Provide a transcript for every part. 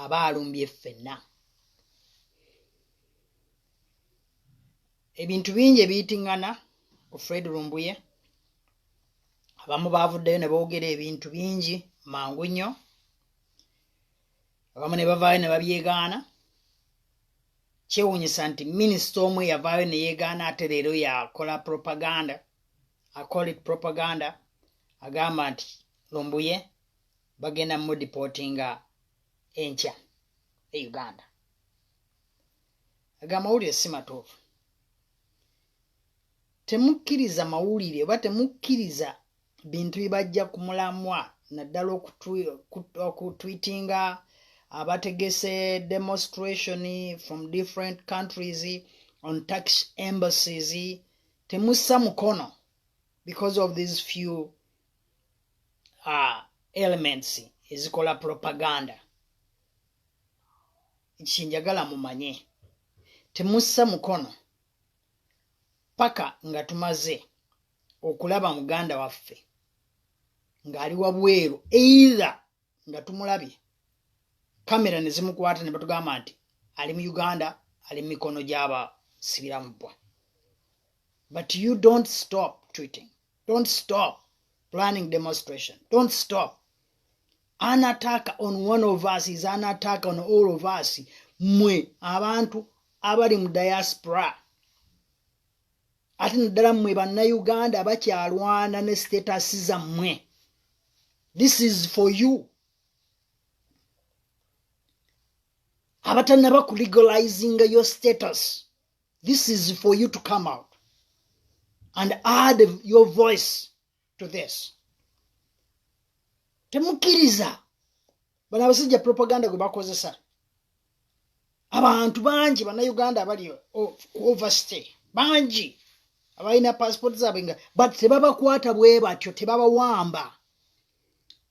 aba alumbye ffenna. Ebintu bingi ebiyitingana ku Fred Lumbuye, abamu baavuddeyo ne boogera ebintu bingi mangu nnyo, abamu ne bavaayo ne babyegaana. Kyewuunyisa nti minisita omu yavaayo ne yeegaana ate leero yakola propaganda, call it propaganda, agamba nti Lumbuye bagenda mudipotinga enkya e Uganda. Aga mawulire si matuufu. Temukkiriza mawulire oba temukkiriza bintu bibajja ku mulamwa, naddala okutweetinga abategese demonstration from different countries on tax embassies. Temussa mukono because of these few elements ezikola propaganda. Ekinjagala mumanye, temussa mukono paka nga tumaze okulaba muganda waffe ng'ali wabweru, either nga tumulabye kamera ne zimukwata ne batugamba nti ali mu Uganda, ali mu mikono gy'aba sibira mu bbwa. But you don't stop tweeting. Don't stop planning demonstration. Don't stop. An attack on one of us is an attack on all of us. Mwe abantu abali mu diaspora, ate naddala mmwe bannayuganda abakyalwana ne status zammwe. This is for you. Abatannaba ku legalizing your status. This is for you to come out and add your voice to this. Temukkiriza bano abasajja propaganda gwe bakozesa. Abantu bangi bannayuganda abali overstay bangi abalina passport zaabwe nga but tebabakwata bwe batyo, tebabawamba.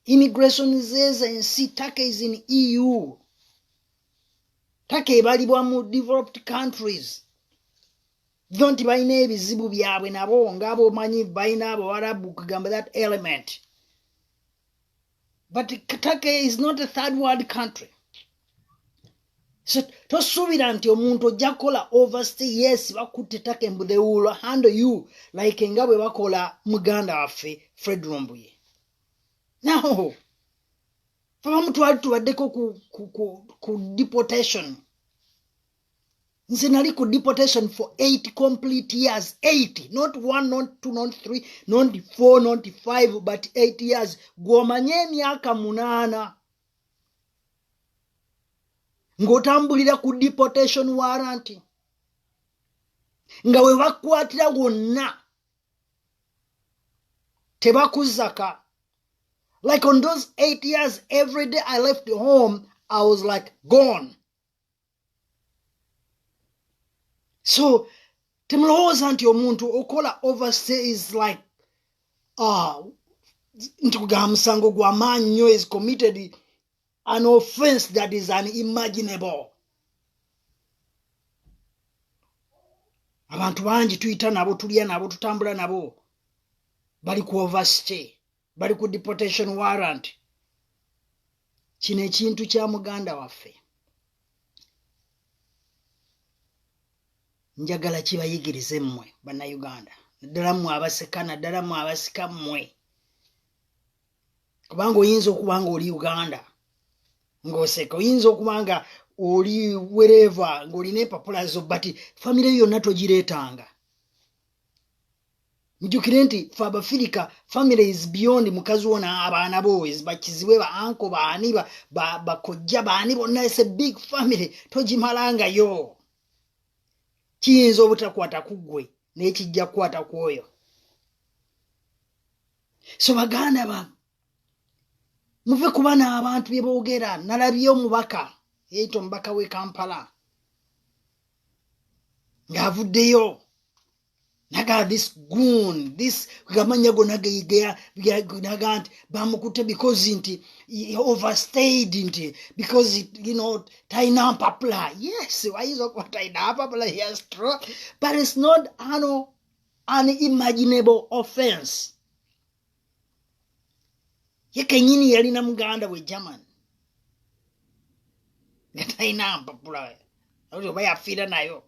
Immigration zeza ensi, Turkey is in EU. Turkey ebalibwa mu developed countries. Don't balina ebizibu byabwe nabo ng'abo omanyi balina abo Arabu kugamba that element. But Turkey is not a third world country. So tosuubira nti omuntu ojja kukola overstay. Yes, bakutte Turkey mbu they will handle you like nga bwe bakola muganda waffe Fred Lumbuye. No. Abamu twali tubaddeko ku deportation. Nze nali ku deportation for 8 complete years. 80. Not 1, not 2, not 3, not 4, not 5, but 8 years. Gw'omanye emyaka 8. Ng'otambulira ku deportation warrant. Nga we bakwatira wonna tebakuzaka. Like on those 8 years, every day I left home, I was like gone. So, temulowooza nti omuntu okola overstay is like, nti kugamba musango gwa maanyi nnyo is committed an offense that is unimaginable. Abantu bangi tuyita nabo, tulya nabo, tutambula nabo, bali ku overstay. Bali ku deportation warrant. Kino ekintu kya muganda waffe. Njagala kibayigirize mmwe bannayuganda. Naddala mmwe abaseka, naddala mmwe abasika mmwe. Kubanga oyinza okuba nga oli Uganda ng'oseka, oyinza okuba nga oli wherever ng'olina empapula zo, but famire yonna togireetanga. Mujukire nti fe Abafirika family is beyond mukazi wona abaana boys bakizibwe ba anko baani bakojja baani bonna, is a big family. Togimalangayo. Kiyinza obutakwata ku ggwe naye kijja kukwata ku oyo. So baganda ba muve kuba n'abantu bye boogera. Nalabye omubaka yeeyita omubaka w'e Kampala ng'avuddeyo naga this goon, this gamanya gonna naga nti bamukutte because nti overstayed nti because you know taina mpapula. Yes, why is it taina mpapula? Yes, true, but it's not an unimaginable offense. Ye kenyini yalina muganda we German. Gataina mpapula. Awuzo bayafira nayo.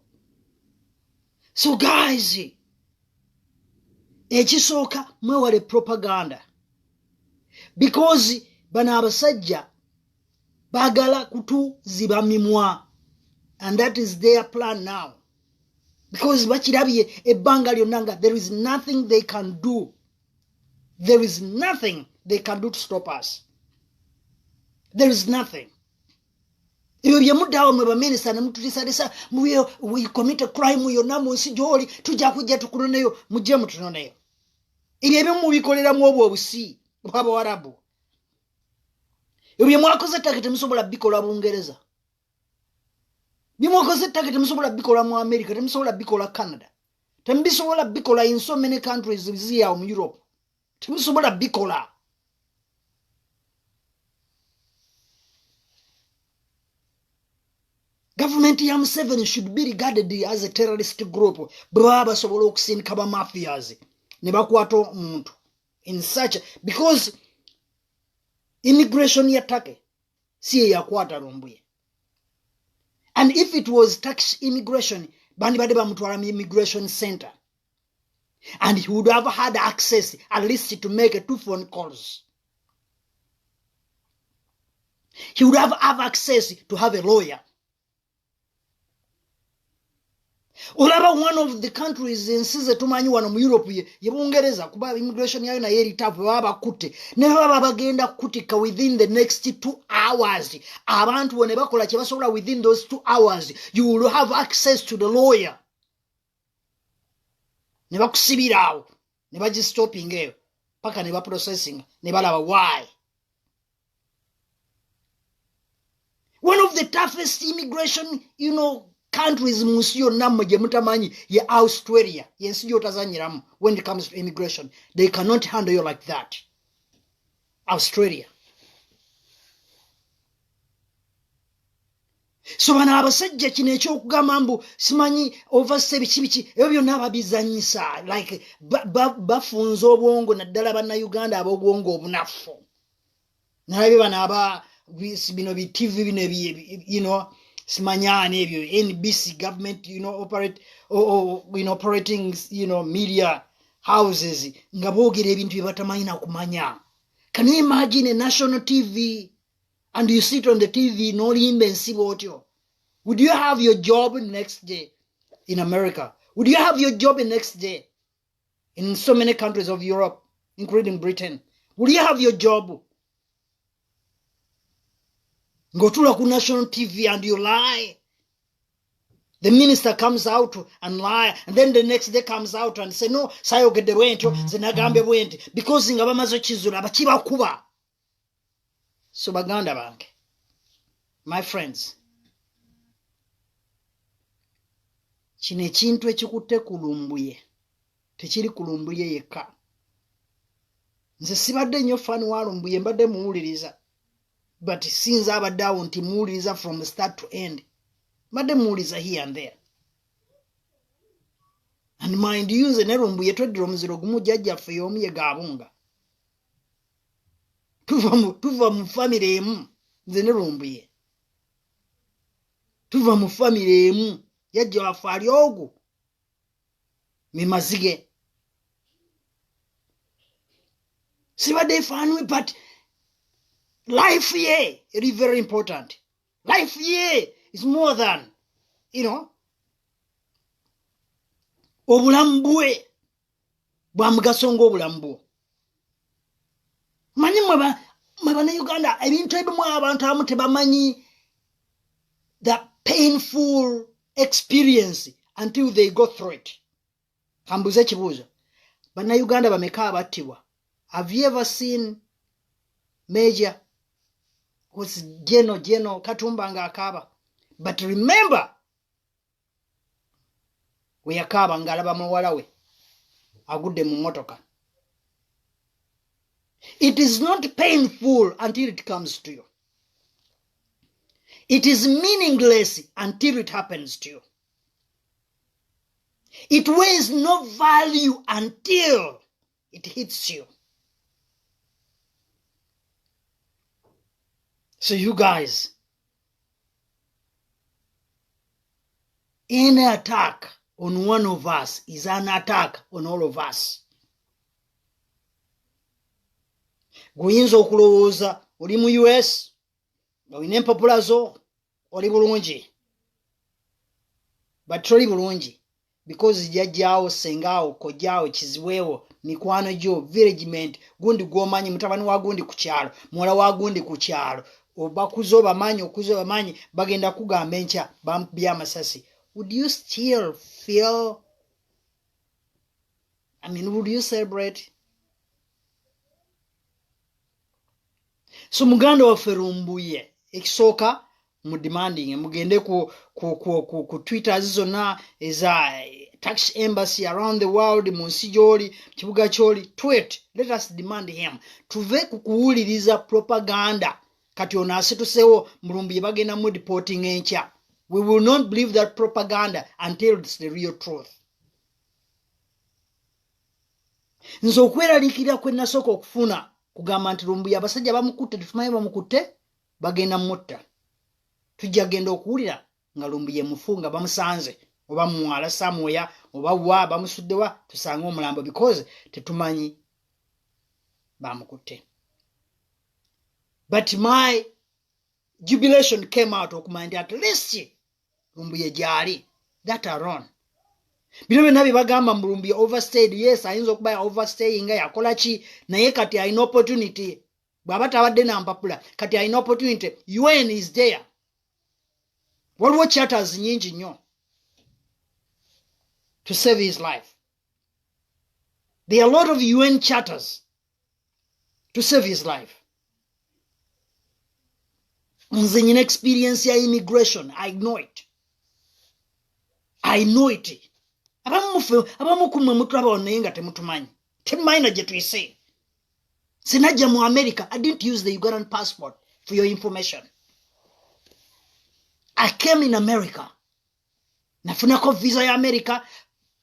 So guys, ekisooka mwewale propaganda. Because bano abasajja bagala kutuziba mimwa. And that is their plan now. Because bakirabye ebbanga lyonna nga there is nothing they can do. There is nothing they can do to stop us. There is nothing. Ebyo bye muddawo mwe baminisita ne mutulisalisa we commit a crime yonna mu nsi gy'oli tujja kujja tukunoneyo mujje mutunoneyo. Ebyo ebimu mubikoleramu obwo obusi bw'Abawarabu. Ebyo bye mwakoze ettaka temusobola bikola Bungereza. Bye mwakoze ettaka temusobola bikola mu America, temusobola bikola Canada. Temubisobola bikola in so many countries ziri awo mu Europe. Temusobola bikola. Government ya Museveni should be regarded as a terrorist group. Baba basobola okusindika ba mafias ne bakwata omuntu in such because immigration ya Turkey si yakwata Lumbuye. And if it was tax immigration, bandi bade bamutwala mu immigration center. And he would have had access at least to make 2 phone calls. He would have access to have a lawyer. Olaba one of the countries ensize tumanyi wano mu Europe ye Bungereza kuba immigration yayo na yeri tafu baba kutte ne baba bagenda kutika within the next 2 hours. Abantu bone bakola kye basobola within those 2 hours. You will have access to the lawyer. Ne bakusibirawo ne baji stopping eyo paka ne ba processing ne balaba why. One of the toughest immigration, countries musio namwe je mutamanyi ye Australia yensi yotazanyiramu when it comes to immigration. They cannot handle you like that. Australia. So bana abasajja kino ekyokugamba mbu simanyi overstay biki ebyo byonna babizanyisa like bafunza obwongo naddala bannayuganda ab'obwongo obunafu. Naye bana bino bi TV bino simanyane ebyo NBC government operating media houses nga boogera ebintu bye batamanyi na kumanya. Can you imagine a national TV and you sit on the TV n'olimba ensibo otyo? Would you have your job next day in America? Would you have your job next day in so many countries of Europe, including Britain? Would you have your job? Ngotula ku national TV and you lie. The minister comes out and lie, and then the next day comes out and say, no, sayogedde bwentyo, zinagambe bwenti, because nga bamaze okizula bakibakuba. So baganda bange, my friends, kino ekintu ekikutte ku Lumbuye, tekiri ku Lumbuye yekka. Nze sibadde nnyo fan wa Lumbuye, mbadde muwuliriza. But since abadde awo nti muwuliriza from start to end, mbadde muwuliriza here and there. And mind you, nze ne Lumbuye tweddira omuziro gumu jjajjaffe y'omu ye Gaabunga. Tuva mu famire emu, nze ne Lumbuye. Tuva mu famire emu, jjajja waffe ali ogwo Mimazige. Sibadde fanwe, but life here is very important. Life here is more than, obulamu bwe bwa mugaso ng'obulamu bwo. Manyi mwe bannayuganda ebintu ebimu abantu abamu tebamanyi the painful experience until they go through it. Kambuze ekibuuzo. Bannayuganda bameka abattibwa? Have you ever seen Major was Geno Katumba nga akaba? But remember, we akaba nga alaba muwala we agudde mu motoka. It is not painful until it comes to you. It is meaningless until it happens to you. It weighs no value until it hits you. So you guys, Any attack on one of us is an attack on all of us. Guyinza okulowooza oli mu US olina empapula zo oli bulungi, but toli bulungi because jjajjaawo sengaawo kojjaawo kiziweewo mikwano gyo villagement gundi gwomanyi mutabani wa gundi ku kyalo muwala wa gundi ku kyalo obakuza obamanyi okuza obamanyi bagenda kugamba enkya bamukubye amasasi. Would you still feel, would you celebrate? So muganda waffe Lumbuye ekisooka mu demanding mugende ku Twitter zonna eza tax embassy around the world mu nsi gy'oli kibuga ky'oli tweet, let us demand him. Tuve ku kuwuliriza propaganda kati ono asitusewo mu Lumbuye bagenda mu deporting enkya. We will not believe that propaganda until it's the real truth. Nzo okweraliikirira kwe nasooka okufuna kugamba nti Lumbuye abasajja bamukutte tutumanyi bamukutte bagenda mutta. Tujja genda okuwulira nga Lumbuye mufunga bamusanze oba muwala Samoya oba wa bamusuddewa tusange omulambo because tetumanyi bamukutte. But my jubilation came out okumanya at least Lumbuye gyali. That alone. Bino byonna bye bagamba mu Lumbuye overstayed. Yes, ayinza okuba overstaying nga yakola ki naye kati alina opportunity. Bw'aba tabadde na mpapula kati alina opportunity. UN is there. Waliwo charters nyingi nnyo to save his life. There are a lot of UN charters to save his life. Nze nyina experience ya immigration. I know it. I know it. Abamu kumwe mutulaba naye nga temutumanyi. Temumanyi na gye tuyise. Sinajja mu America. I didn't use the Ugandan passport for your information. I came in America. Nafunako visa ya America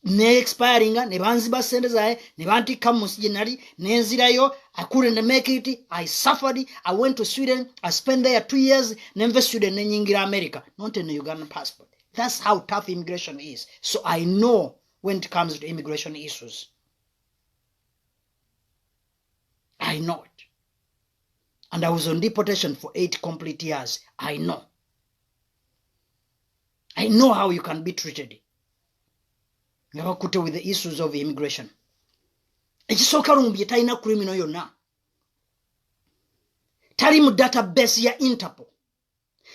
ne expiringa ne banziba sente zae ne bantika mu nsi gye nali ne nzirayo. I couldn't make it. I suffered. I went to Sweden. I spent there 2 years. Nenve Sweden ne nyingira America. Not in a Ugandan passport. That's how tough immigration is. So I know when it comes to immigration issues. I know it. And I was on deportation for 8 complete years. I know. I know how you can be treated. With the issues of immigration. Ekisooka Lumbuye talina criminal yonna. Tali mu database ya Interpol.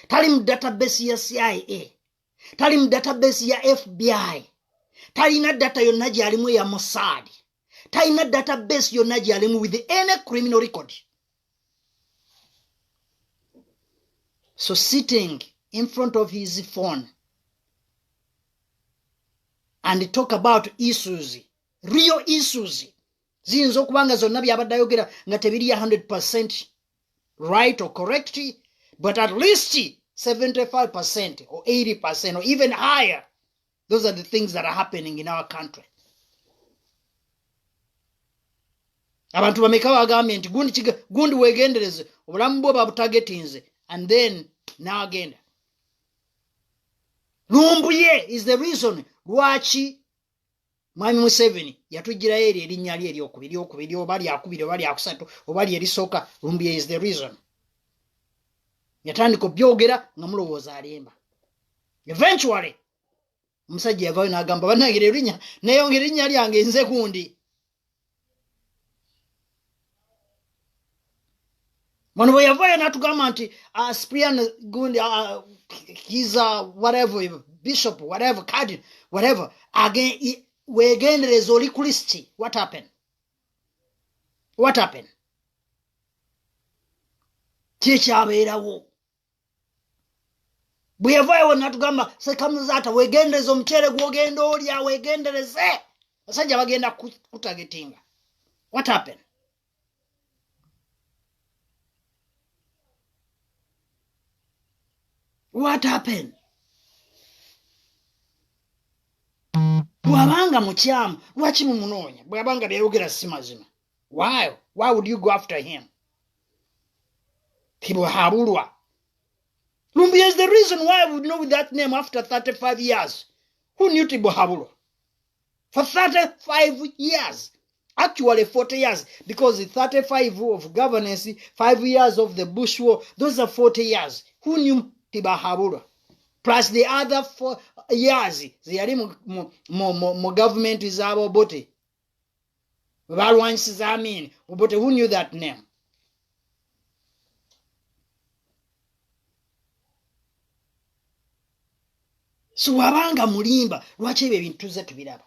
Tali mu database ya CIA. Tali mu database ya FBI. Talina data yonna gyalimu ya Mossad. Talina database yonna gyalimu with any criminal record. So sitting in front of his phone and talk about issues, real issues. Ziyinza okubanga zonna byabadde ayogera nga tebiri 100% right or correct, but at least 75% or 80% or even higher. Those are the things that are happening in our country. Abantu bameka bagambye nti gundi wegendereze obulamu bwo babutagetinze and then now agenda. Lumbuye is the reason lwaki Mwami Museveni yatugirayo eri erinnya lye eryokubiri oba lyakubiri oba lyakusatu oba lyerisooka. Lumbuye is the reason. Yatandika obyogera nga mulowooza alimba. Eventually omusajja yavaayo n'agamba bannange erinnya neyongera erinnya lyange nze gundi. Wano bwe yavaayo n'atugamba nti Cyprian gundi he's whatever bishop whatever cardinal whatever again wegendereza oli Kristi. What happened? What happened? Kyekyabeerawo. Bwe yavaayo n'atugamba sekamuzaata wegendereza omuceere gw'ogenda olya wegendereze. Basajja bagenda kutagetinga. What happened? What happened? Bwabanga mukyamu lwaki mumunoonya? Bwabanga byayogera si mazima. Why would you go after him? Tibwahabulwa. Lumbuye is the reason why we know that name after 35 years. Who knew Tibuhabulo? For 35 years. Actually 40 years, because 35 of governance, 5 years of the Bush War, those are 40 years. Who knew Tibuhabulo? Plus the other 4 years, the government is our body. But who knew that name? So wabanga mulimba, lwaki ebyo ebintu ze tubiraba?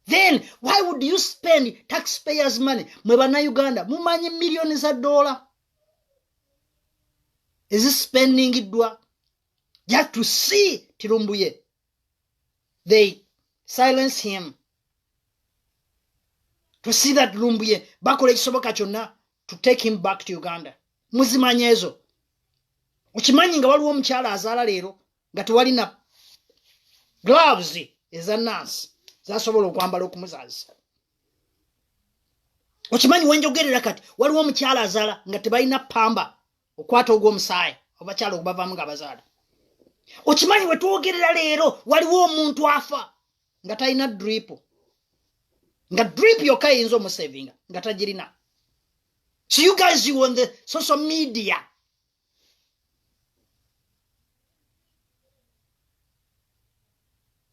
Then why would you spend taxpayers' money? Mwe bannayuganda mumanyi millions of dollars. Is it spending idwa just to see Lumbuye? They silence him. To see that Lumbuye bakola ekisoboka kyonna to take him back to Uganda. Muzimanya ezo. Ukimanyi nga waliwo omukyala azaala leero nga tewalina gloves eza nurse zasobola okwambala okumuzaazisa. Okimanyi wenjogerera kati waliwo omukyala azaala nga tebalina pamba okwata ogw'omusaayi obakyala okubavaamu nga bazaala. Okimanyi wetwogerera leero waliwo omuntu afa nga talina drip, nga drip yokka eyinza omusevinga nga tagirina. So you guys, you on the social media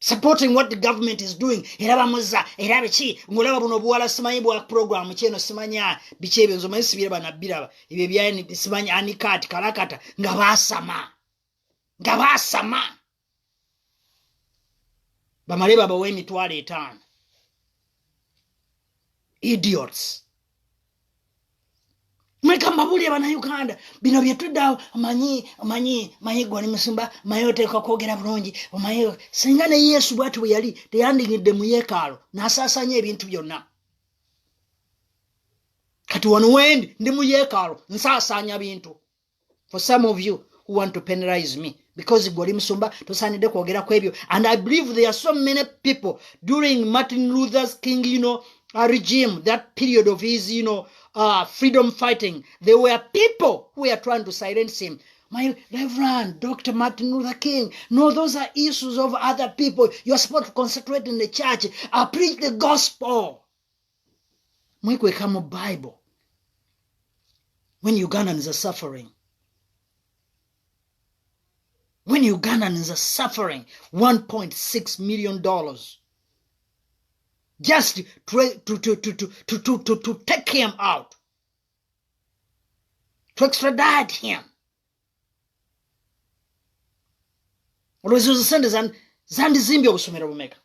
supporting what the government is doing. Era bamuza, era biki, ngolaba buno buwala simanyi bwa program kyeno simanya biki ebyo nzo mayisi biraba na biraba. Ebyo byani simanyi anikati kalakata nga basama. Nga basama. Bamale baba we mitwale 5. Idiots. Mweka mbabuli abana Uganda bino byetudda manyi gwani musumba mayote kwogera bulungi omayo singa ne Yesu bwatu bwe yali teyandingidde mu yeekalo n'asaasanya ebintu byonna. Kati wano wendi ndi mu yeekalo nsaasanya bintu. For some of you who want to penalize me because gwali musumba tosaanidde kwogera kwebyo, and I believe there are so many people during Martin Luther King regime, that period of his freedom fighting, there were people who were trying to silence him. My Reverend Dr. Martin Luther King, no, those are issues of other people. You're supposed to concentrate in the church. Preach the gospel. Mwekwe kama Bible. When Ugandans are suffering, $1.6 million just to take him out, to extradite him. Olwezo zisende zandi zimbi obusomero bumeka.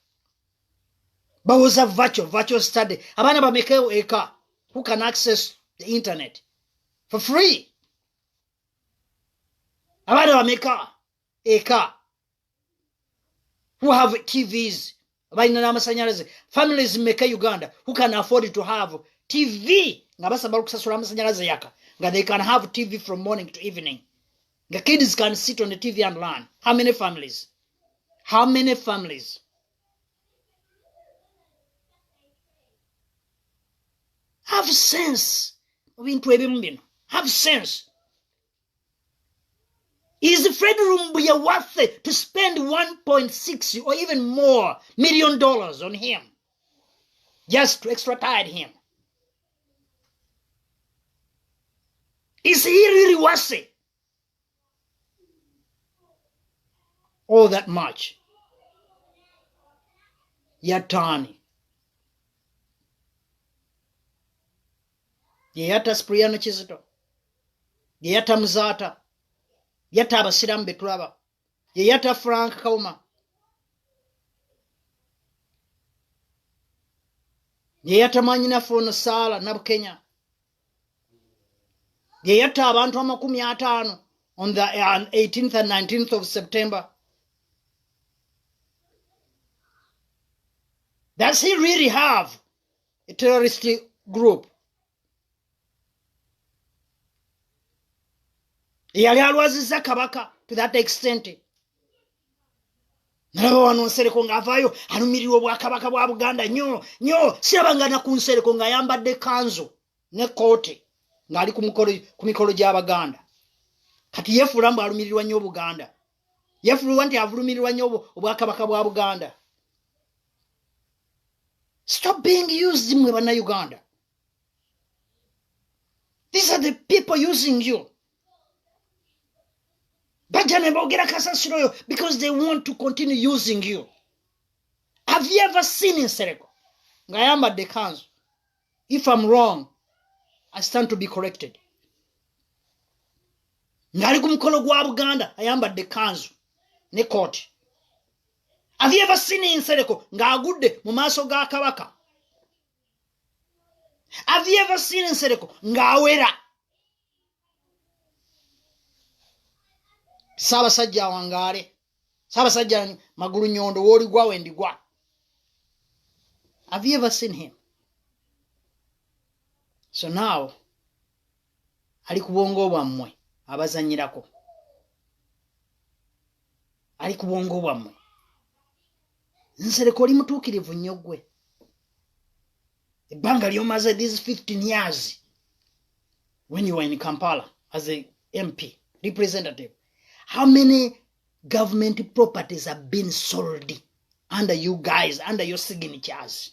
Bawoza virtual study. Abana bamekeo eka who can access the internet for free. Abana bameka eka who have TVs. Families make Uganda who can afford to have TV. They can have TV from morning to evening. The kids can sit on the TV and learn. How many families? How many families? Have sense. Have sense. Is Fred Lumbuye worth it to spend 1.6 or even more $1 million on him just to extradite him? Is he really worth it? All that much? Yatani. Yata Spriano Chizito. Yata Mzata. Yata Abasiramu betulaba. Yata Frank Kauma. Yata Manyina Fono Sala Nabu Kenya. Yata abantu 50 on the 18th and 19th of September. Does he really have a terrorist group? Yali alwaziza kabaka to that extent. Nalaba wano nsereko ng'avaayo alumirirwa obwakabaka bwa Buganda nnyo sirabangana ku nsereko ng'ayambadde kanzu ne kooti ng'ali ku mikolo gy'Abaganda. Kati yefuula mbu alumirirwa nnyo Buganda. Yefuulwa nti avulumirirwa nnyo obwakabaka bwa Buganda. Stop being used in Uganda. These are the people using you. Because they want to continue using you. Have you ever seen in Sereko? Ngayamba de kanzu. If I'm wrong, I stand to be corrected. Ngari kumukolo gwa Buganda, ayamba de kanzu. Ne court. Have you ever seen in Sereko? Ngagudde mu maaso ga Kabaka. Have you ever seen in Sereko? Ngawera. Sabasajja wangare. Sabasajja magulu nyondo woli gwa wendi gwa. Have you ever seen him? So now, ali kubongo bwammwe abazanyirako. Ali kubongo bwammwe. Nsereko oli mutuukirivu nnyo gwe. Ebbanga lyomaze these 15 years when you were in Kampala as a MP, representative. How many government properties have been sold under you guys, under your signatures?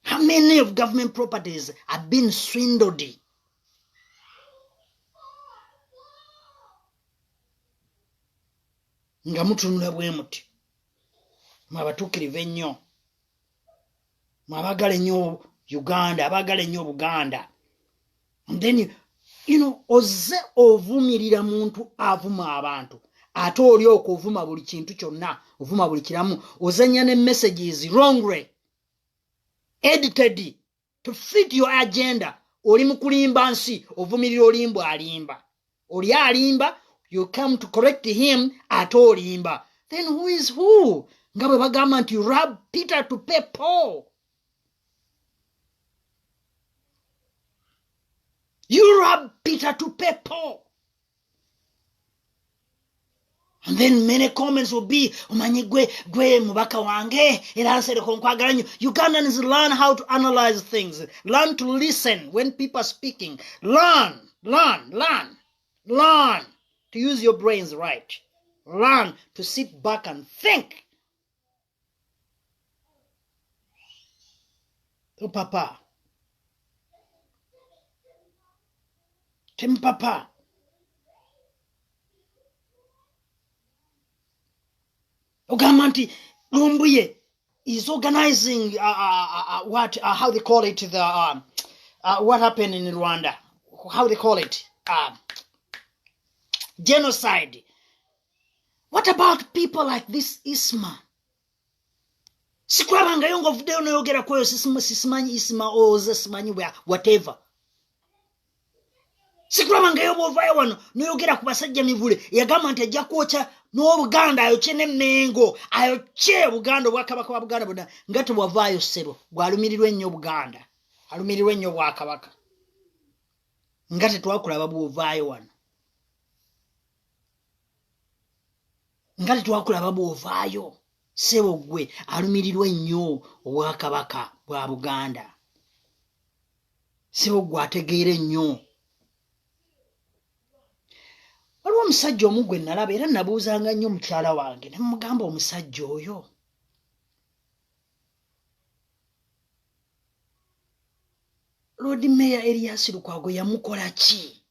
How many of government properties have been swindled? Nga mutunula bwe muti. Mwabatukirivu ennyo. Mwabagala nnyo Uganda, abagala nnyo Buganda. And then, oze ovumirira muntu avuma abantu. Ate oli okuvuma buli kintu kyonna, ovuma buli kiramu. Ozanya ne messages wrongly edited to fit your agenda. Oli mukulimba nsi, ovumirira olimba alimba. Oli alimba, you come to correct him, ate olimba. Then who is who? Ngabe bagamba nti rob Peter to pay Paul. You rob Peter to pay Paul. And then many comments will be, Omanyi gwe mubaka wange, era Nsereko nkwagala nnyo. Ugandans learn how to analyze things. Learn to listen when people are speaking. Learn to use your brains right. Learn to sit back and think. Oh, Papa. Tim Papa. Ogamanti Lumbuye is organizing how they call it, what happened in Rwanda, how they call it, genocide. What about people like this Isma? Sikwabanga yongo video no yogera kweyo sisimanyi Isma oze simanyi whatever. Sikwabanga yobo vayo wano no yogera kubasajja mivule yagamba nti ajja kwocha no Buganda ayoche ne Mengo ayoche Buganda bwakabaka wa Buganda bonna ngati bwavayo sero bwalumirirwe nnyo Buganda alumirirwe nnyo bwakabaka ngati twakulaba bwavayo wano ngati twakulaba bwavayo sebo gwe alumirirwe nnyo obwakabaka bwa Buganda sebo gwe ategeere nnyo. Waliwo omusajja omu gwe nalaba era nabuuzanga nnyo mukyala wange ne mugamba omusajja oyo Lord Mayor Elias Lukwago yamukola ki?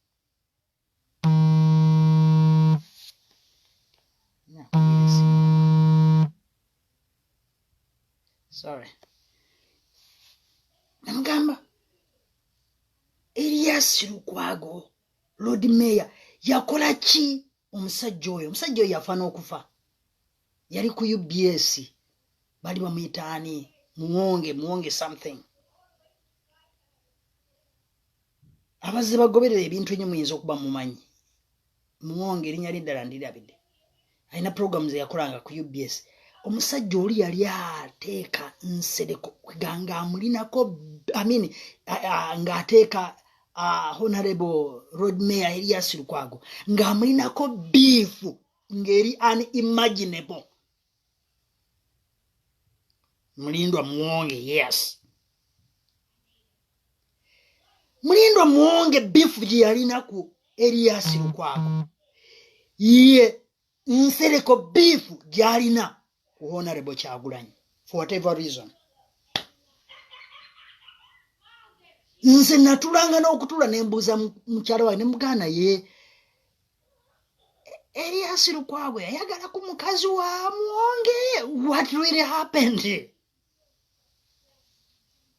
Sorry. Namugamba Elias Lukwago Lord Mayor yakola ki omusajja oyo? Omusajja oyo yafa n'okufa. Yali ku UBS. Bali bamuyitaani muwonge something. Abazze bagoberera ebintu ennyo muyinza okuba mumanyi. Muwonge erinnya ly'eddala ndirabidde. Alina programs yakolanga ku UBS. Omusajja oli yali ateeka Nsereko kweganga amulinako ng'ateeka Honorable Road Mayor Elias Lukwago ng'amulinako beef ng'eri unimaginable. Mulindwa Muwonge, yes. Mulindwa Muwonge beef gye yalinaku Elias Lukwago. Ye Nsereko beef gy'alina Honorable Kyagulanyi for whatever reason. Nze natulanga n'okutula nembuuza mukyala wange ne mugana ye Elias Lukwago yayagala ku mukazi wa Mwonge. What really happened?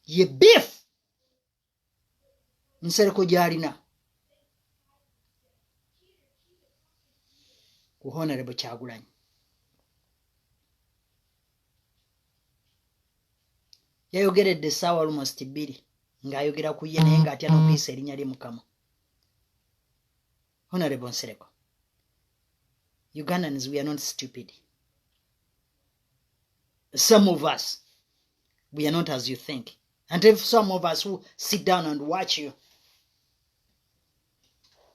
Ye beef nsereko gyalina ku Honorable Kyagulanyi. Yayogeredde essaawa almost 2 ng'ayogera ku ye naye ng'atya n'okuyisa erinnya lye Mukama. Honorable Nsereko, Ugandans, we are not stupid. Some of us, we are not as you think. And if some of us who sit down and watch you,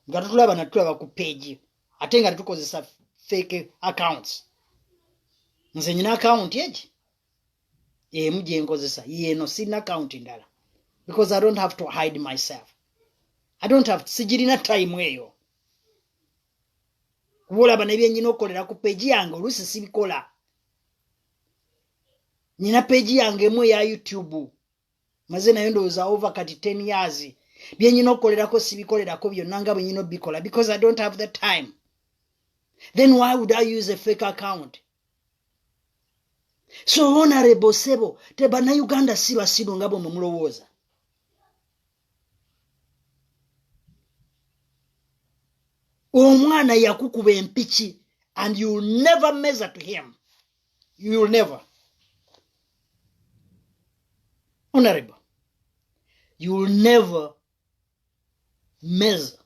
nga tutulaba natulaba ku page ate nga tukozesa fake accounts. Nze nyina account egi emu gye nkozesa yeno sina account ndala because I don't have to hide myself. I don't have sijirina time eyo kubulaba nebye nyina okolera ku page yange olusi sibikola. Nyina page yange emu ya YouTube maze nayo ndowooza over kati 10 years. Bye nyina okolerako sibikolerako byonna nga bwe nyina obikola because I don't have the time. Then why would I use a fake account? So Honorable Sebo, tebana Uganda si basiru nga bwe mulowooza. Omwana yakukuba empiki and you will never measure to him. You will never. Honorable, you will never measure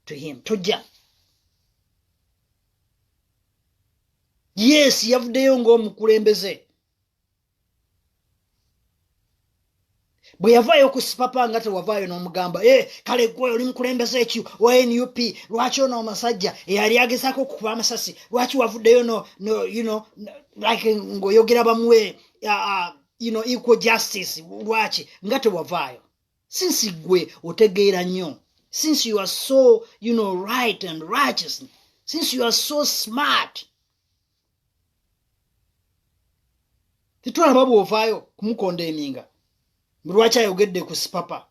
to him. Toja. Yes, yavuddeyo ng'omukulembeze. Bwe yavaayo ku sipapa nga tewavaayo n'omugamba kale gwe oli mukulembeze ki wa NUP lwaki ono omusajja eyali agezaako okukuba amasasi lwaki wavuddeyo no like ng'oyogera bamuwe equal justice lwaki nga tewavaayo. Since gwe otegeera nnyo, since you are so right and righteous, since you are so smart, titulaba bw'ovaayo kumukondeminga lwaki ayogedde ku sipapa.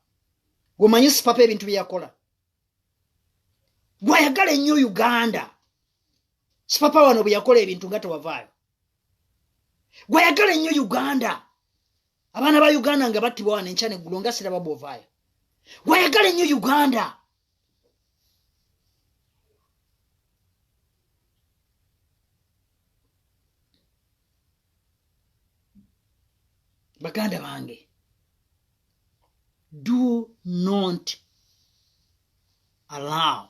Gwomanyi sipapa ebintu bye yakola. Gwayagala ennyo Uganda. Sipapa wano bwe yakola ebintu nga tewavaayo. Gwayagala ennyo Uganda. Abaana ba Uganda nga battibwa wano enkya neggulo nga siraba bw'ovaayo. Gwayagala ennyo Uganda. Baganda bange, do not allow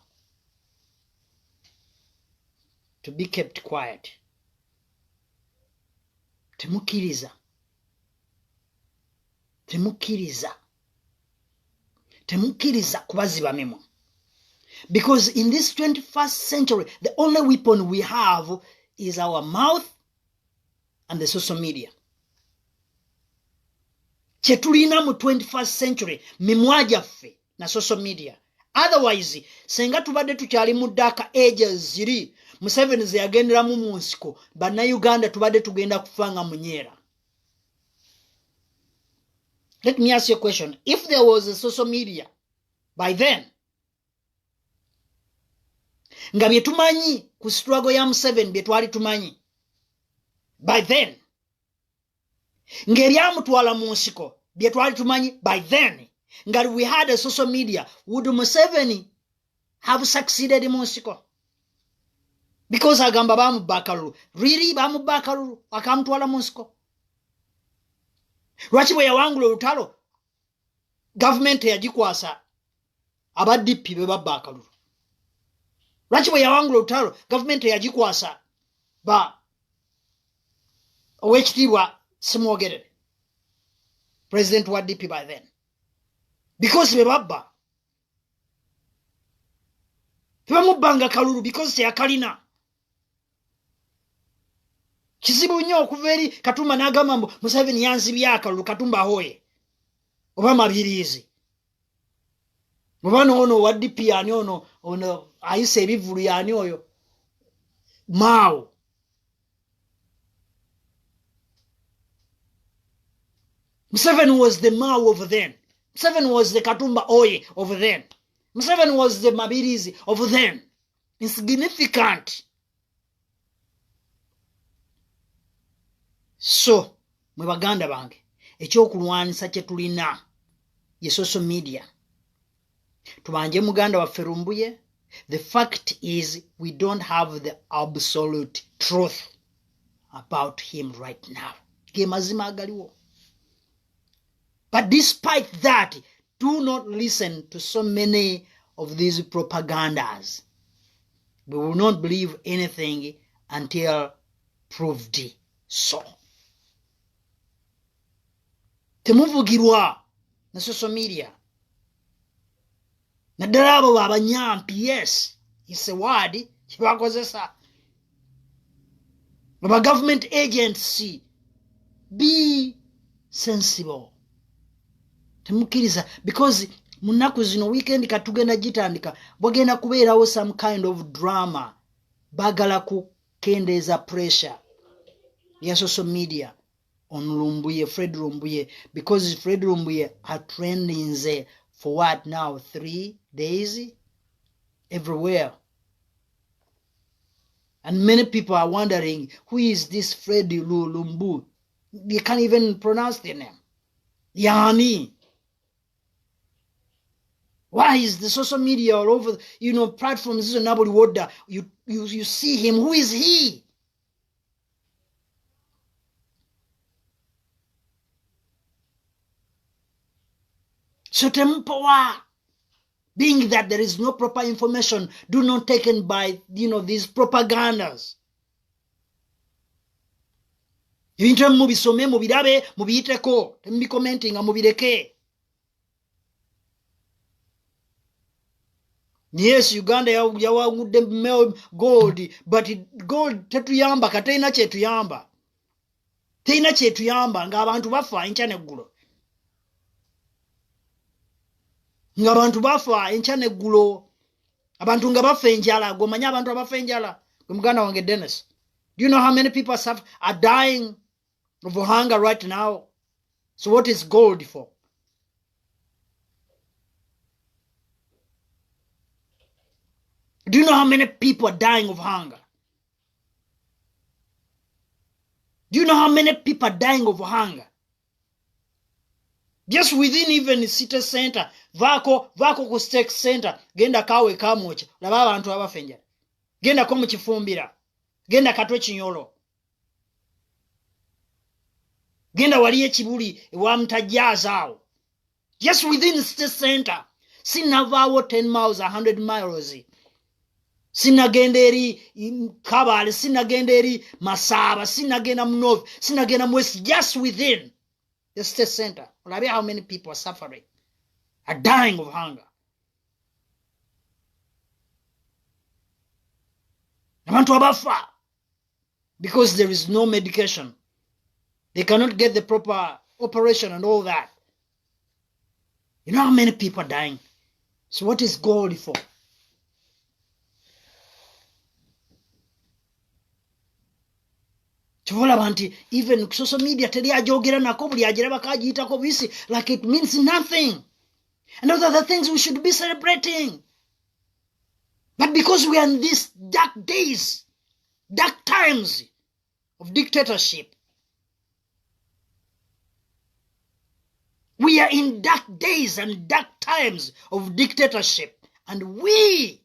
to be kept quiet. Temukiriza. Kubaziba mimwa. Because in this 21st century, the only weapon we have is our mouth and the social media. Chetulina mu 21st century mimwa gyaffe na social media. Otherwise, senga tubadde tukyali mu dark ages ziri Museveni ze yagenderamu mu nsiko bannayuganda tubadde tugenda kufa nga munyeera. Let me ask you a question. If there was a social media by then, nga bye tumanyi ku struggle ya Museveni bye twali tumanyi by then, ng'ebyamutwala mu nsiko bye twali tumanyi by then, nga we had a social media, would Museveni have succeeded mu nsiko? Because agamba bamubba akalulu. Really bamubba akalulu akamutwala mu nsiko? Lwaki bwe yawangula olutalo gavumenti yagikwasa aba DP be babba akalulu? Lwaki bwe yawangula olutalo gavumenti yagikwasa ba owekitiibwa Simwogerere, president wa DP by then? Because be babba. Tebamubbanga kalulu because teyakalina. Kizibu nnyo okuva eri Katumba n'agamba mbu Museveni yanzibye akalulu Katumba ahoye oba mabiriizi. Mubano ono wa DP yani ono ayise ebivulu yani oyo Mao Museveni was the Mao over then. Museveni was the Katumba Oye over then. Museveni was the Mabirizi over then. Insignificant. So, mwe baganda bange, ekyokulwanisa kye tulina ye social media. Tubanje muganda waffe Lumbuye. The fact is we don't have the absolute truth about him right now. Ge mazima agaliwo. But despite that, do not listen to so many of these propagandas. We will not believe anything until proved so. Temuvugirwa na social media. Naddala abo abanyampi, yes, it's a word kibakozesa. Aba government agency, be sensible. Temukiriza, because munaku zino weekend katugenda gitandika bwagenda kubeerawo some kind of drama bagala kukendeeza pressure ya social media on Lumbuye, Fred Lumbuye, because Fred Lumbuye are trending there for what now, 3 days everywhere. And many people are wondering, who is this Fred Lumbuye? They can't even pronounce the name. Yani. Why is the social media all over, platforms? Nobody would you see him. Who is he? So tempowa, being that there is no proper information, do not taken by these propagandas. Ibintu mubisome mubirabe mubiyiteko tembi commenting mubireke. Yes, Uganda yawagudde gold, but gold tetuyamba katena kyetuyamba. Teina kyetuyamba nga abantu bafa enkya neggulo. Nga abantu bafa enkya neggulo. Abantu nga bafa enjala, gomanya abantu abafa enjala. Muganda wange Dennis. Do you know how many people are dying of hunger right now? So what is gold for? Do you know how many people are dying of hunger? Do you know how many people are dying of hunger? Just within even the city center, vako ku stake center, genda kawe kamocha, laba abantu abafenja. Genda ko mu kifumbira. Genda katwe kinyolo. Genda wali ekibuli ewa mtajazao. Just within the city center, sinavawo 10 miles, 100 miles. Sinagenda eri Kabale, sinagenda eri Masaba, sinagenda mu North, sinagenda mu West, just within the state center. Well, how many people are suffering, are dying of hunger. Abantu abafa because there is no medication. They cannot get the proper operation and all that. You know how many people are dying? So what is gold for? Even social media like it means nothing. And those are the things we should be celebrating. But because we are in these dark days, dark times of dictatorship, we are in dark days and dark times of dictatorship, and we,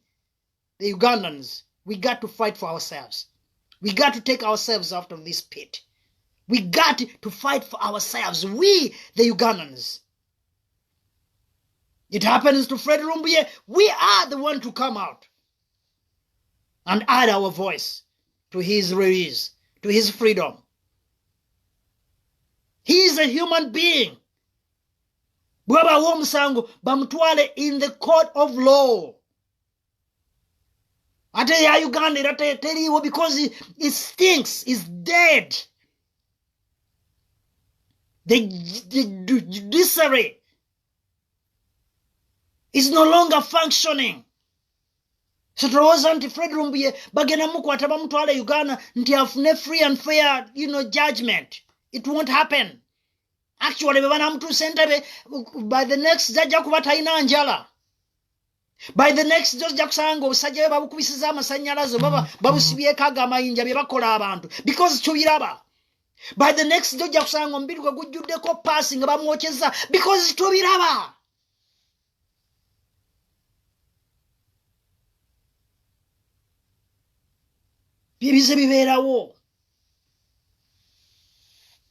the Ugandans, we got to fight for ourselves. We got to take ourselves out of this pit. We got to fight for ourselves. We, the Ugandans. It happens to Fred Lumbuye. We are the one to come out and add our voice to his release, to his freedom. He is a human being. Bwaba womusango bamutwale in the court of law. Ate ya Uganda teriwo because it stinks. It's dead. The judiciary is no longer functioning. So tulowooza nti Fred Lumbuye bagenda mukwata bamutwala Uganda nti afune free and fair, judgment. It won't happen. actually bebana mtu sentebe by the next jajja kuba talina njala. By the next jajja kusanga obusajja be babukubisiza amasanyalaze baba babusibyeko amayinja bye bakola abantu because tubiraba. By the next jajja kusanga omubiri gwe gujjuddeko paasi nga bamwokyeza because tubiraba. Byebize bibeerawo.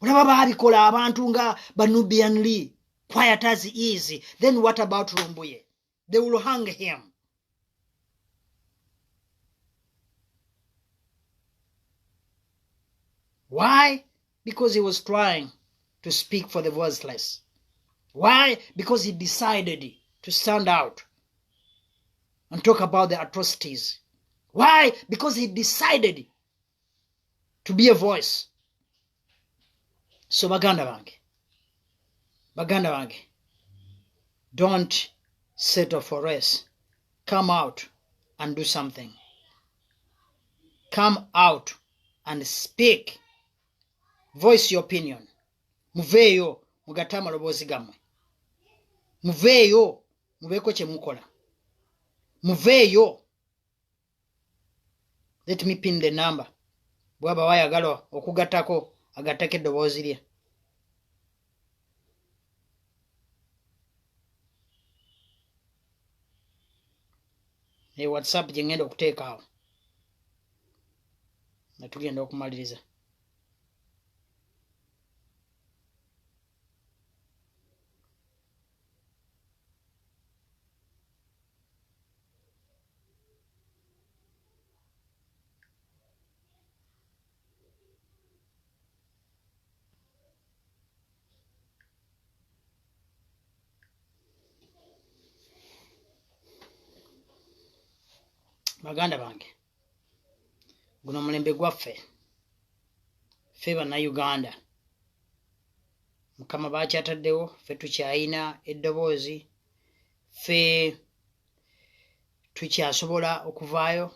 Olaba baabikola abantu nga Nubian Lee, quiet as he is. Then what about Lumbuye? They will hang him. Why? Because he was trying to speak for the voiceless. Why? Because he decided to stand out and talk about the atrocities. Why? Because he decided to be a voice. So baganda bange, don't settle for less. Come out and do something. Come out and speak. Voice your opinion. Muveyo mugatama lobozi gamwe. Muveyo mubeko kye mukola. Muveyo. Let me pin the number. Bwaba wayagala okugatako agatake eddoboozi lye. WhatsApp gye ngenda okuteeka awo. Natugenda okumaliriza. Baganda bange, guno mulembe gwaffe, ffe Bannayuganda. Mukama bakyataddewo, ffe tukyayina eddoboozi, ffe tukyasobola okuvaayo,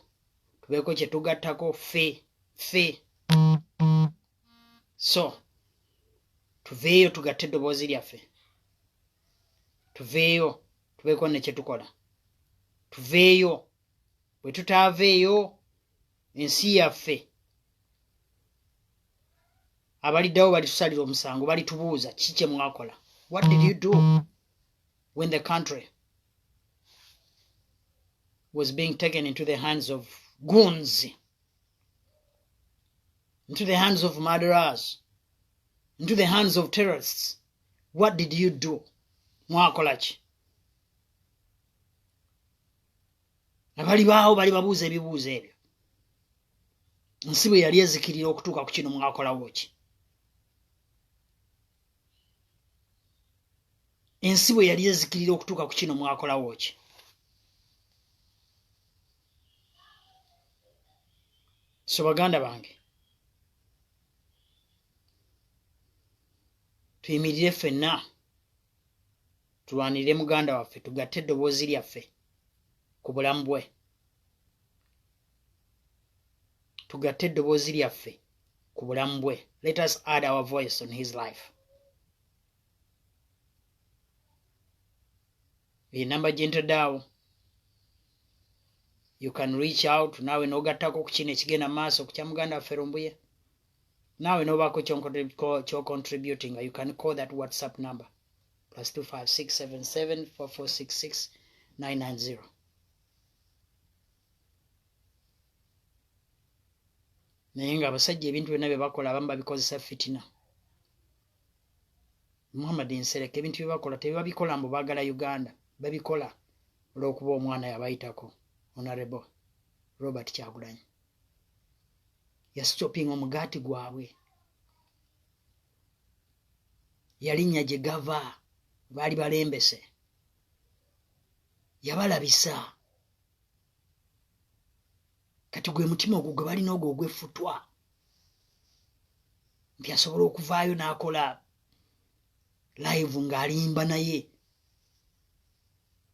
tubeeko kye tugattako, ffe. So, tuveeyo tugatte eddoboozi lyaffe. Tuveeyo, tubeeko ne kye tukola. Tuveeyo. Bwe tutaaveeyo ensi yaffe abaliddawo balitusalira omusango, balitubuuza kiki kye mwakola. What did you do when the country was being taken into the hands of goons, into the hands of murderers, into the hands of terrorists? What did you do? Mwakola ki? Abali baawo bali babuuza ebibuuzo ebyo. Ensi bwe yali ezikirira okutuuka ku kino mwakolawo ki? Ensi bwe yali ezikirira okutuuka ku kino mwakolawo ki? So baganda bange, tuyimirire ffenna tulwanirire muganda waffe, tugatte eddoboozi lyaffe ku bulamu bwe. Tugatte eddoboozi lyaffe ku bulamu bwe. Let us add our voice on his life. Enamba gye ntaddeawo. You can reach out. Naawe n'ogattako ku kino ekigenda mu maaso ku kya muganda waffe Lumbuye. Naawe n'obaako ky'ocontributing. You can call that WhatsApp number. +25677 4466 990. Naye ng'abasajja ebintu byonna bye bakola abamu babikozesa fitina. Muhammad Nsereke ebintu bye bakola tebabikola mbu baagala Uganda. Babikola olw'okuba omwana yabayitako. Honorable Robert Kyagulanyi yasitopinga omugaati gwabwe. Yalinnya gye gava, baali balembese. Yabalabisa. Kati gwe mutima ogwo gwe balina ogwo ogweffutwa. Nti asobola okuvaayo n'akola live ng'alimba naye.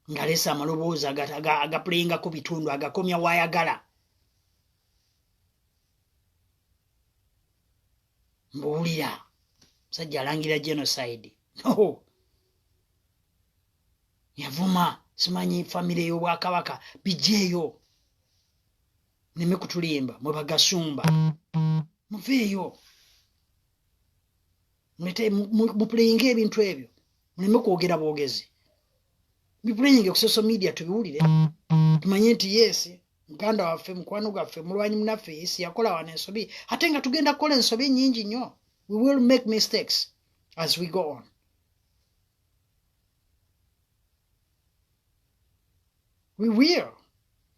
Ng'aleesa amaloboozi agapuleyingako bitundu agakomya waayagala. Mbuwulira sajja alangira genocide. No. Yavuma simanyi famire y'obwakabaka bijeeyo. Neme kutulimba mwe bagasumba. Muveeyo. Muplayinga ebintu ebyo. Muleme kwogera bwogezi. Muplayinga ku social media tubiwulire. Tumanye nti yes, muganda waffe, mukwano gwaffe, mulwanyi munaffe yes yakola wano ensobi. Ate nga tugenda kukola ensobi nnyingi nnyo. We will make mistakes as we go on. We will.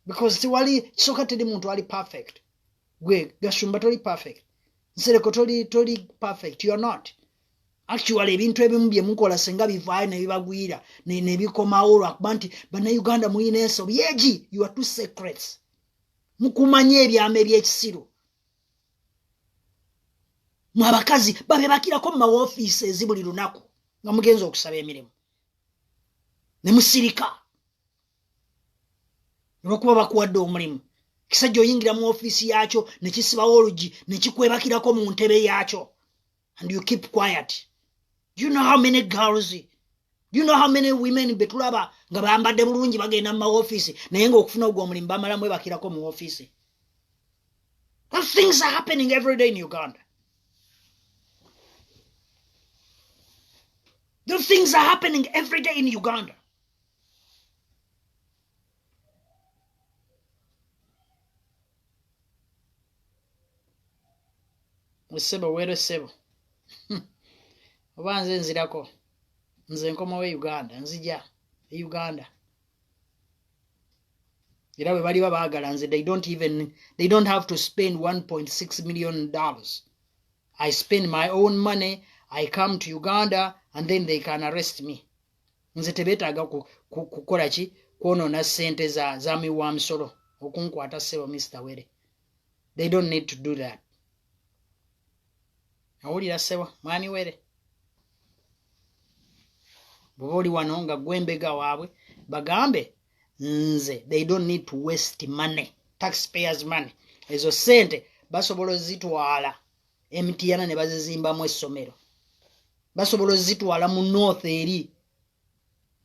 Because tiwali soka tedi muntu ali perfect. Gwe Gashumba toli perfect. Nsereko toli perfect. You are not. Actually ebintu ebimu bye mukola senga bivaayo ne bibagwira ne bikomawo lwakuba nti bannayuganda muyina ensobi yeegi. You are two secrets. Mukumanye ebyama ebyekisiru. Mwe abakazi babe bakirako mu mawoofiisi ezibuli lunaku nga mugenza okusaba emirimu. Ne musirika. Olwokuba bakuwadde omulimu. Kisajja oyingira mu ofiisi yakyo ne kisibawo olugi ne kikwebakirako mu ntebe yakyo. And you keep quiet. Do you know how many girls, do you know how many women betulaba nga bambadde bulungi bagenda mu ofiisi naye ng'okufuna ogwo omulimu bamala mwebakirako mu ofiisi? Those things are happening every day in Uganda. Those things are happening every day in Uganda. Musebo wero sebo. Oba nze nzirako. Nze nkomawo Uganda. Nzija Uganda. Era bwe bali babaagala nze they don't have to spend $1.6 million. I spend my own money. I come to Uganda and then they can arrest me. Nze tebeetaaga kukola ki kwonoona ssente za miwa musolo okunkwata sebo Mr. Were. They don't need to do that. Awulira sebo mwami Were. Bw'oba oli wano nga gwembega waabwe bagambe nze they don't need to waste money, taxpayers money. Ezo sente basobola zitwala MTN ne bazizimbamu essomero. Basobola zitwala mu north eri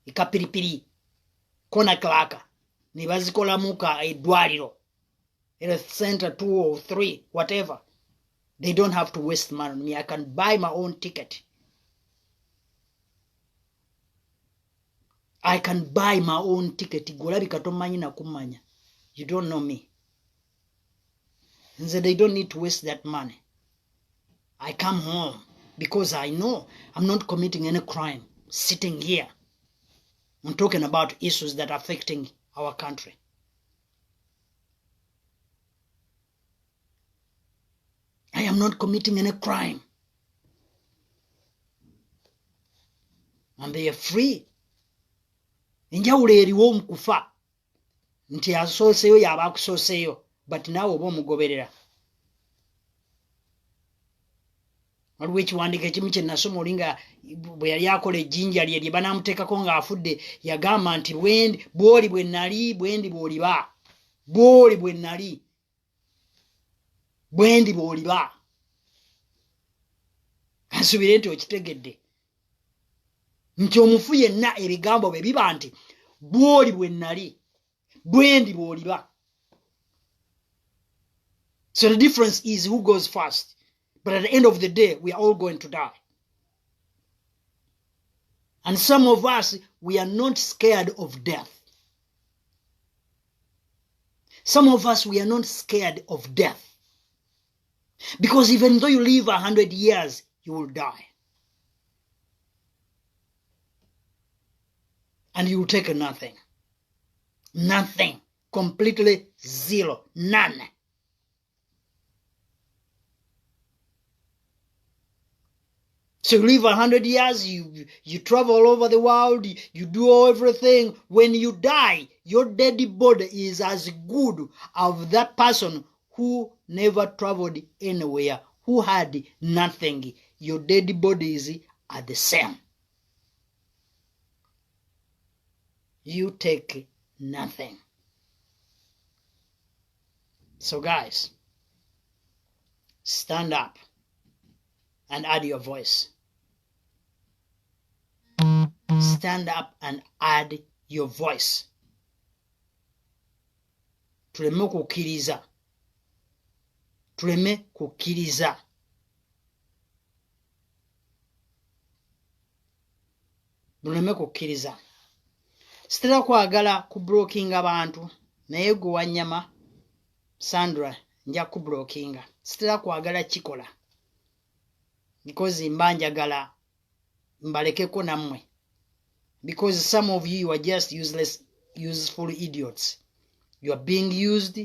ikapiripiri kona klaka ne bazikolamu ka eddwaliro health center 2 or 3 whatever. They don't have to waste money on me. I can buy my own ticket. I can buy my own ticket. Golabika tomanyi na kumanya. You don't know me. And so they don't need to waste that money. I come home because I know I'm not committing any crime sitting here. I'm talking about issues that are affecting our country. I am not committing any crime. And they are free. Enjawulo eriwo mu kufa nti asooseyo yaba akusooseyo but naawe oba omugoberera. Waliwo ekiwandiiko ekimu kye nasoma olinga bwe yali akola ejjinja lye banaamuteekako ng'afudde yagamba nti bw'oli bwe nnali bwendi bw'oliba. Bw'oli bwe nnali bwendi bw'oliba. Nsubire nti okitegedde. Nti omufu yenna ebigambo bye biba nti bw'oli bwe nnali bwendi bw'oliba. So the difference is who goes first. But at the end of the day, we are all going to die. And some of us, we are not scared of death. Some of us, we are not scared of death. Because even though you live 100 years, you will die. And you will take nothing. Nothing. Completely zero. None. So you live 100 years, you travel all over the world, you do everything. When you die, your dead body is as good as that person who never traveled anywhere, who had nothing. Your dead bodies are the same. You take nothing. So guys, stand up and add your voice. stand up and add your voice. Tuleme kukkiriza. Tuleme kukkiriza. Tuleme kukkiriza. Sitera kwagala kublokinga abantu naye gwe wanyama Sandra nja kublokinga. Sitera kwagala kikola. Because mbanjagala mbalekeko nammwe. Because some of you are just useful idiots. You are being used.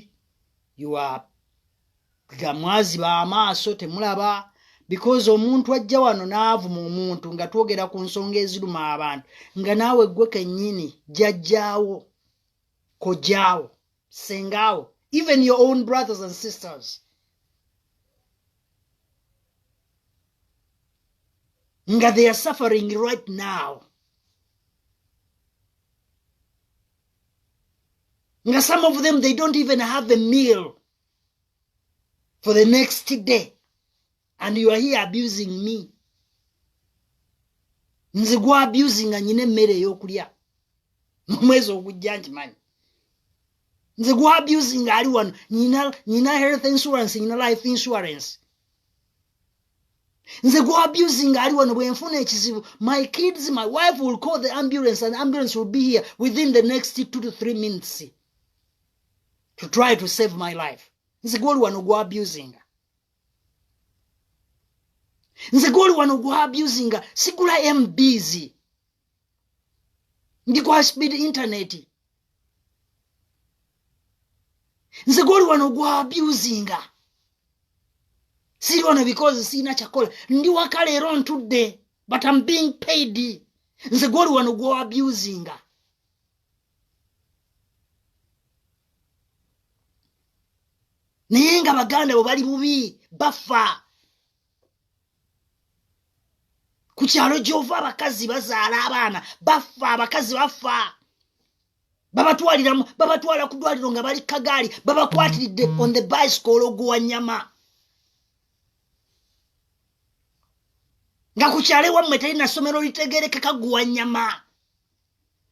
You are gamwazi ba amaaso temulaba. Because omuntu ajja wano n'avuma omuntu nga twogera ku nsonga eziruma abantu nga naawe gwe kennyini jjajjaawo kojjaawo sengaawo even your own brothers and sisters nga they are suffering right now. Nga some of them, they don't even have a meal for the next day. And you are here abusing me. Nze gwa abusing anyine mmere y'okulya. Mwezi ogujja nkimanyi. Nze gwa abusing ali wano. Nina health insurance, nina life insurance. Nze gwa abusing ali wano bwe nfuna ekizibu. My kids, my wife will call the ambulance and the ambulance will be here within the next 2 to 3 minutes to try to save my life. Nze gwa wano gwa abusing. Nze goli wano gwa abusing sigula MBs. Ndi kwa speed internet. Nze goli wano gwa abusing. Siri wano because sina chakola. Ndi wakalero ntudde but I'm being paid. Nze goli wano gwa abusing. Naye nga baganda bo bali bubi bafa. Ku kyalo gy'ova abakazi bazaala abaana bafa abakazi bafa babatwala ku ddwaliro nga bali kagaali babakwatiridde on the bicycle oguwa nyama nga ku kyalo ewammwe talina ssomero litegerekeka guwa nyama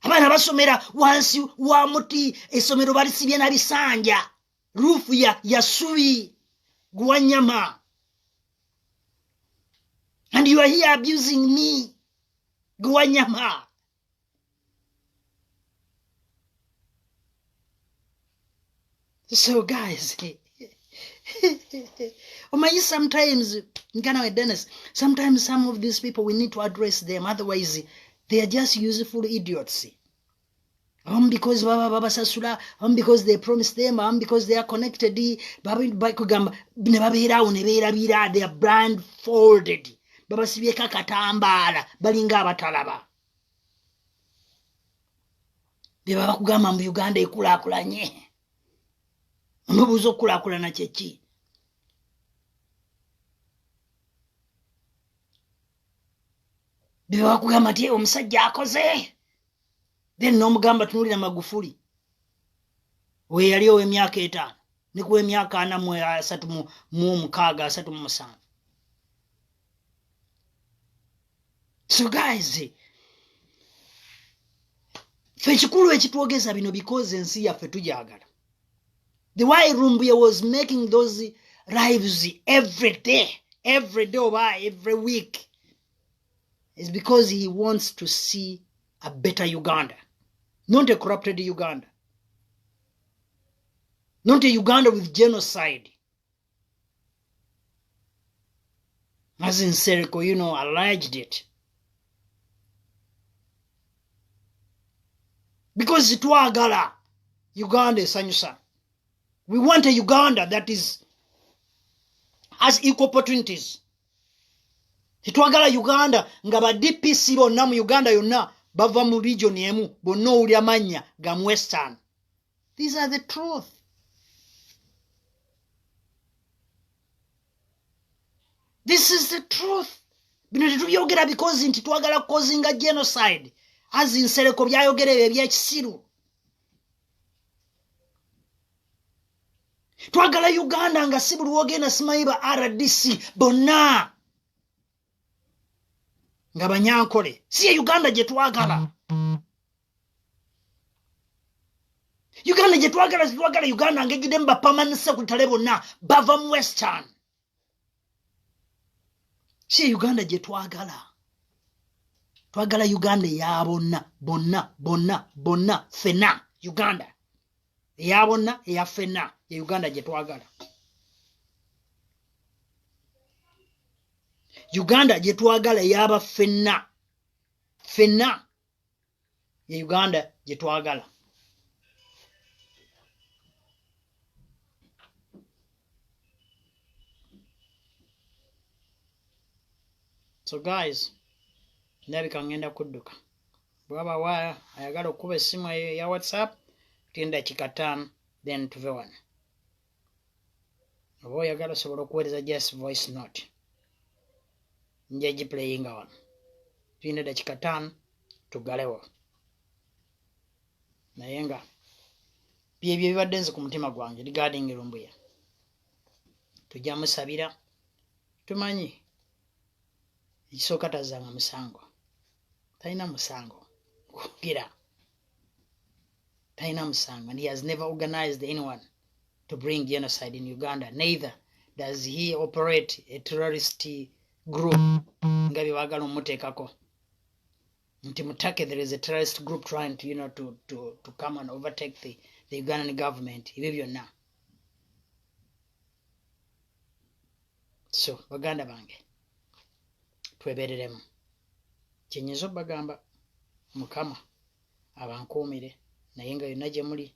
abaana basomera wansi wa muti essomero balisibye na bisanja ruufu ya ssubi guwa nyama. And you are here abusing me. Guanyama. So guys, sometimes, Dennis, sometimes some of these people, we need to address them. Otherwise, they are just useful idiots. Because baba sasula, because they promised them, because they are connected, they are blindfolded. Baba sibyeka katambala balinga abatalaba. Beba bakugamba mu Uganda ekulaakulanye. Omubuuza okulaakulana kyeki? Beba bakugamba nti omusajja akoze. Then n'omugamba tunulira Magufuli. We yali ow'emyaka 5 ne ku emyaka 37. So guys, fechikulu ekitwogeza bino because ensi yaffe tujagala. The way Lumbuye was making those lives every day or every week is because he wants to see a better Uganda, not a corrupted Uganda, not a Uganda with genocide. As in Seriko, alleged it. Because twagala Uganda esanyusa. We want a Uganda that has equal opportunities. Twagala Uganda nga ba DPC bonna mu Uganda yonna bava mu region emu bonna uli amanya ga Western. These are the truth. This is the truth. Bino tetubyogera because nti twagala causinga genocide. As in Sereko byayogera ebyekisiru. Twagala Uganda nga si buli wogenda simanyi ba RDC bonna nga banyankole si ye Uganda gye twagala. Uganda gye twagala twagala Uganda ng'ejjuddemu ba permanent secretary bonna bava mu Western. Si ye Uganda gye twagala. Twagala Uganda eya bonna fena Uganda eya bonna eya fena ye Uganda gye twagala. Uganda gye twagala eyaba fena ye Uganda gye twagala. So guys, ndabika ngenda kudduka. Bwaba wa ayagala okuba essimu ya WhatsApp tinda kikatano then tuve wano. Oba oyagala osobola okuweereza just voice note. Nja giplayinga wano. Tuyina dakika 5 tugalewo. Naye nga byebyo bibadde nze ku mutima gwange regarding Lumbuye. Tujja musabira tumanyi ekisooka tazanga musango. Talina musango. Kwogera. Talina musango. And he has never organized anyone to bring genocide in Uganda. Neither does he operate a terrorist group. Nga bye baagala omuteekako. Nti mutake there is a terrorist group trying to to come and overtake the Ugandan government. Ebyo byonna. So baganda bange twebereremu. Kyenyiza bagamba Mukama abankuumire naye nga yonna gye muli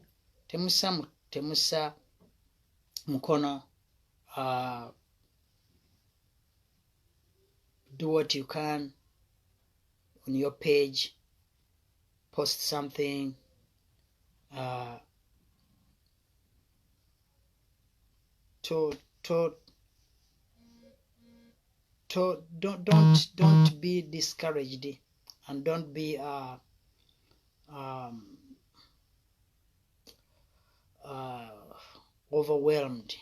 temusa mukono. Do what you can on your page, post something, don't be discouraged and don't be overwhelmed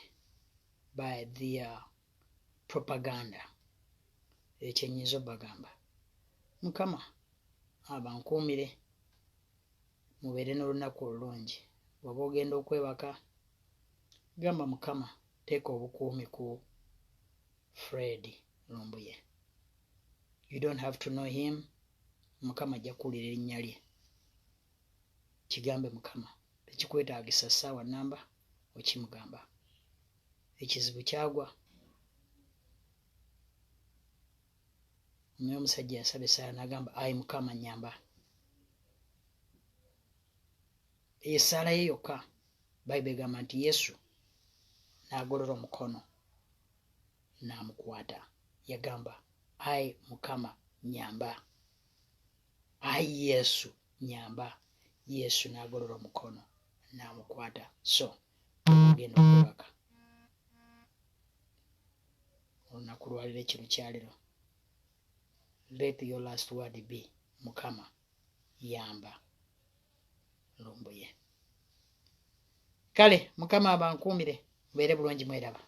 by the propaganda. Ekyenyizo bagamba Mukama abankuumire mubeere n'olunaku olulungi. Bw'oba ogenda okwebaka gamba Mukama teeka obukuumi ku Fred Lumbuye. You don't have to know him. Mukama ajja kuwulira erinnya lye. Kigambe Mukama. Tekikwetaagisa ssaawa namba okimugamba. Ekizibu kyagwa. Naye omusajja yasaba essaala n'agamba ayi Mukama nnyamba. Essaala ye yokka Bayibuli egamba nti Yesu n'agolola omukono n'amukwata. Yagamba ayi Mukama nnyamba. Ayi Yesu nnyamba. Yesu n'agolola omukono n'amukwata. So ogenda okwebaka olunaku lwaliro ekiro kyaliro. Let your last word be Mukama yamba Lumbuye. Kale Mukama abankuumire mubeere bulungi mweraba.